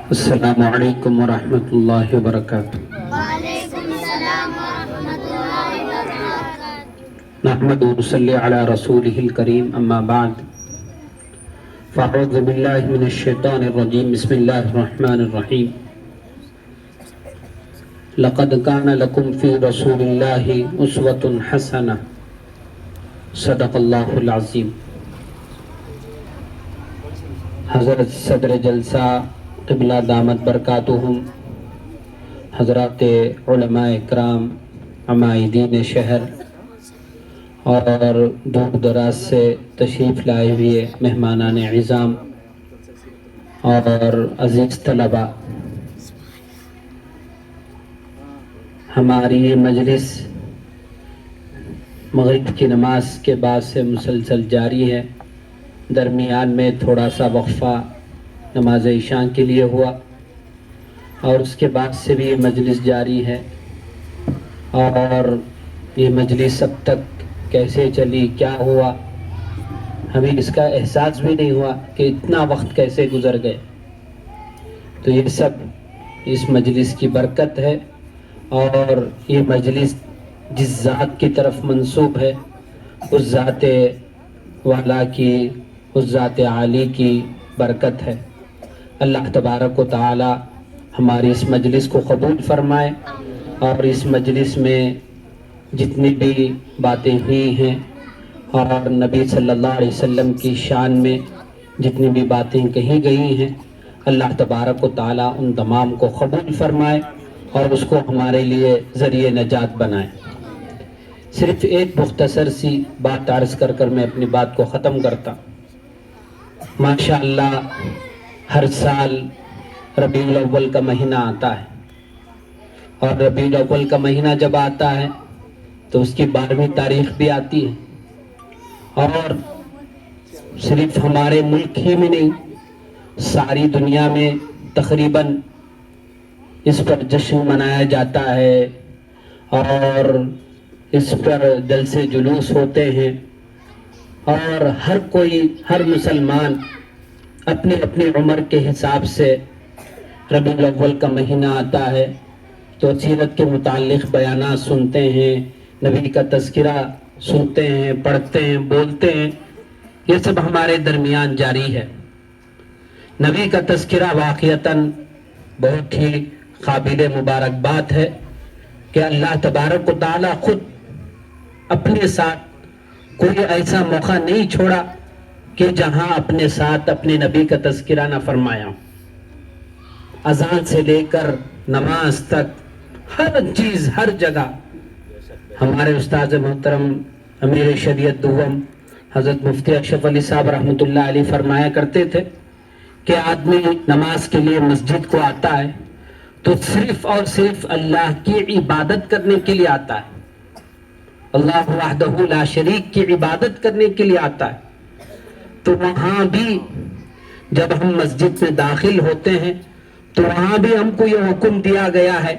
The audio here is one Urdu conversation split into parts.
السلام علیکم ورحمۃ اللہ وبرکاتہ۔ وعلیکم السلام ورحمۃ اللہ وبرکاتہ۔ نحمد و نصلی علی رسولہ الکریم، اما بعد فاعوذ باللہ من الشیطان الرجیم، بسم اللہ الرحمن الرحیم۔ لقد کان لکم فی رسول اللہ اسوۃ حسنہ، صدق اللہ العظیم۔ حضرت صدر جلسہ قبلہ دامت برکاتہم، حضرات علماء اکرام، عمائدین شہر اور دور دراز سے تشریف لائے ہوئے مہمانان عظام اور عزیز طلباء، ہماری یہ مجلس مغرب کی نماز کے بعد سے مسلسل جاری ہے۔ درمیان میں تھوڑا سا وقفہ نماز عشاء کے لیے ہوا اور اس کے بعد سے بھی یہ مجلس جاری ہے، اور یہ مجلس اب تک کیسے چلی، کیا ہوا، ہمیں اس کا احساس بھی نہیں ہوا کہ اتنا وقت کیسے گزر گئے۔ تو یہ سب اس مجلس کی برکت ہے، اور یہ مجلس جس ذات کی طرف منسوب ہے اس ذات والا کی، اس ذات عالی کی برکت ہے۔ اللہ تبارک و تعالی ہماری اس مجلس کو قبول فرمائے، اور اس مجلس میں جتنی بھی باتیں ہوئی ہیں اور نبی صلی اللہ علیہ وسلم کی شان میں جتنی بھی باتیں کہی گئی ہیں، اللہ تبارک و تعالی ان تمام کو قبول فرمائے اور اس کو ہمارے لیے ذریعہ نجات بنائے۔ صرف ایک مختصر سی بات عرض کر کر میں اپنی بات کو ختم کرتا۔ ماشاءاللہ ہر سال ربیع الاول کا مہینہ آتا ہے، اور ربیع الاول کا مہینہ جب آتا ہے تو اس کی 12ویں تاریخ بھی آتی ہے، اور صرف ہمارے ملک ہی میں نہیں، ساری دنیا میں تقریباً اس پر جشن منایا جاتا ہے، اور اس پر جلسے جلوس ہوتے ہیں، اور ہر کوئی، ہر مسلمان اپنے اپنی عمر کے حساب سے ربیع الاول کا مہینہ آتا ہے تو سیرت کے متعلق بیانات سنتے ہیں، نبی کا تذکرہ سنتے ہیں، پڑھتے ہیں، بولتے ہیں۔ یہ سب ہمارے درمیان جاری ہے۔ نبی کا تذکرہ واقعتاً بہت ہی قابل مبارکباد ہے کہ اللہ تبارک و تعالی خود اپنے ساتھ کوئی ایسا موقع نہیں چھوڑا کہ جہاں اپنے ساتھ اپنے نبی کا تذکرہ نہ فرمایا۔ اذان سے لے کر نماز تک ہر چیز، ہر جگہ ہمارے استاد محترم امیر شریعت دوم حضرت مفتی اشرف علی صاحب رحمۃ اللہ علیہ فرمایا کرتے تھے کہ آدمی نماز کے لیے مسجد کو آتا ہے تو صرف اور صرف اللہ کی عبادت کرنے کے لیے آتا ہے، اللہ وحدہ لا شریک کی عبادت کرنے کے لیے آتا ہے۔ تو وہاں بھی جب ہم مسجد میں داخل ہوتے ہیں تو وہاں بھی ہم کو یہ حکم دیا گیا ہے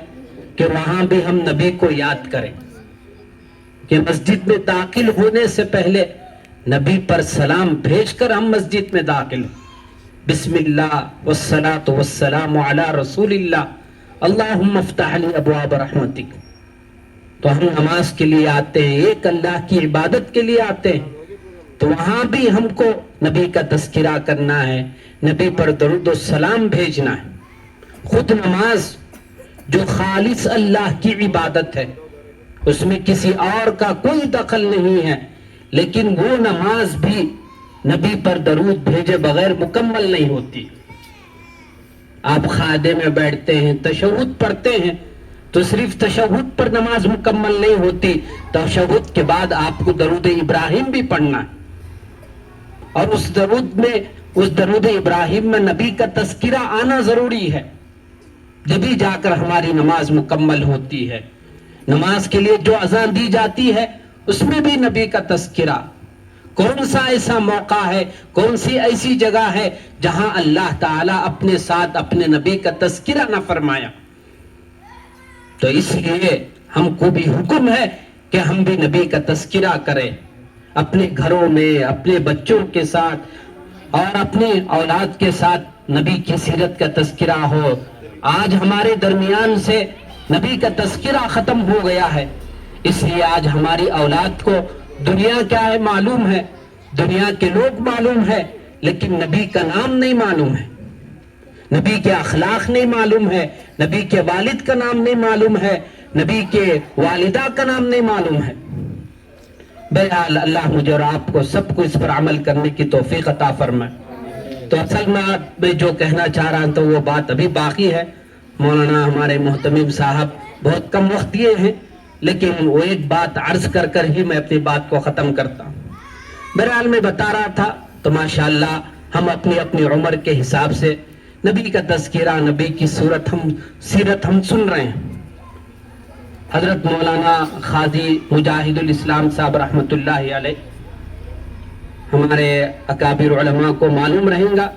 کہ وہاں بھی ہم نبی کو یاد کریں، کہ مسجد میں داخل ہونے سے پہلے نبی پر سلام بھیج کر ہم مسجد میں داخل ہوں۔ بسم اللہ والصلاة والسلام علی رسول اللہ، اللہم افتح لی ابواب رحمتک۔ تو ہم نماز کے لیے آتے ہیں، ایک اللہ کی عبادت کے لیے آتے ہیں، تو وہاں بھی ہم کو نبی کا تذکرہ کرنا ہے، نبی پر درود و سلام بھیجنا ہے۔ خود نماز جو خالص اللہ کی عبادت ہے، اس میں کسی اور کا کوئی دخل نہیں ہے، لیکن وہ نماز بھی نبی پر درود بھیجے بغیر مکمل نہیں ہوتی۔ آپ خادے میں بیٹھتے ہیں، تشہد پڑھتے ہیں، تو صرف تشہد پر نماز مکمل نہیں ہوتی، تشہد کے بعد آپ کو درود ابراہیم بھی پڑھنا ہے، اور اس درود ابراہیم میں نبی کا تذکرہ آنا ضروری ہے، جبھی جا کر ہماری نماز مکمل ہوتی ہے۔ نماز کے لیے جو اذان دی جاتی ہے اس میں بھی نبی کا تذکرہ۔ کون سا ایسا موقع ہے، کون سی ایسی جگہ ہے جہاں اللہ تعالیٰ اپنے ساتھ اپنے نبی کا تذکرہ نہ فرمایا؟ تو اس لیے ہم کو بھی حکم ہے کہ ہم بھی نبی کا تذکرہ کریں، اپنے گھروں میں، اپنے بچوں کے ساتھ اور اپنی اولاد کے ساتھ نبی کی سیرت کا تذکرہ ہو. آج ہمارے درمیان سے نبی کا تذکرہ ختم ہو گیا ہے، اس لیے آج ہماری اولاد کو دنیا کیا ہے معلوم ہے، دنیا کے لوگ معلوم ہے، لیکن نبی کا نام نہیں معلوم ہے، نبی کے اخلاق نہیں معلوم ہے، نبی کے والد کا نام نہیں معلوم ہے، نبی کے والدہ کا نام نہیں معلوم ہے. بہرحال اللہ مجھے اور آپ کو سب کو اس پر عمل کرنے کی توفیق عطا فرمائے. تو اصل میں جو کہنا چاہ رہا ہوں تو وہ بات ابھی باقی ہے. مولانا ہمارے محتمم صاحب بہت کم وقت دیے ہیں، لیکن وہ ایک بات عرض کر ہی میں اپنی بات کو ختم کرتا ہوں. بہرحال میں بتا رہا تھا تو ماشاءاللہ ہم اپنی عمر کے حساب سے نبی کا تذکرہ، نبی کی سیرت ہم سن رہے ہیں. حضرت مولانا قاضی مجاہد الاسلام صاحب رحمۃ اللہ علیہ، ہمارے اکابر علماء کو معلوم رہے گا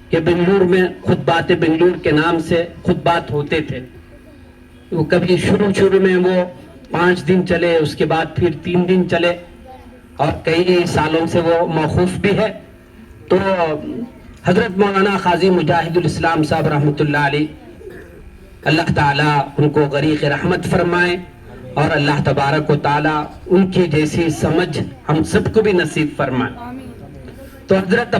کہ بنگلور میں خطبات بنگلور کے نام سے خطبات ہوتے تھے. وہ کبھی شروع میں وہ 5 دن چلے، اس کے بعد پھر 3 دن چلے، اور کئی سالوں سے وہ موقوف بھی ہے. تو حضرت مولانا قاضی مجاہد الاسلام صاحب رحمۃ اللہ علیہ، اللہ تعالیٰ ان کو غریق رحمت فرمائے، اور اللہ تبارک و تعالیٰ ان کی جیسی سمجھ ہم سب کو بھی نصیب فرمائے. تو حضرت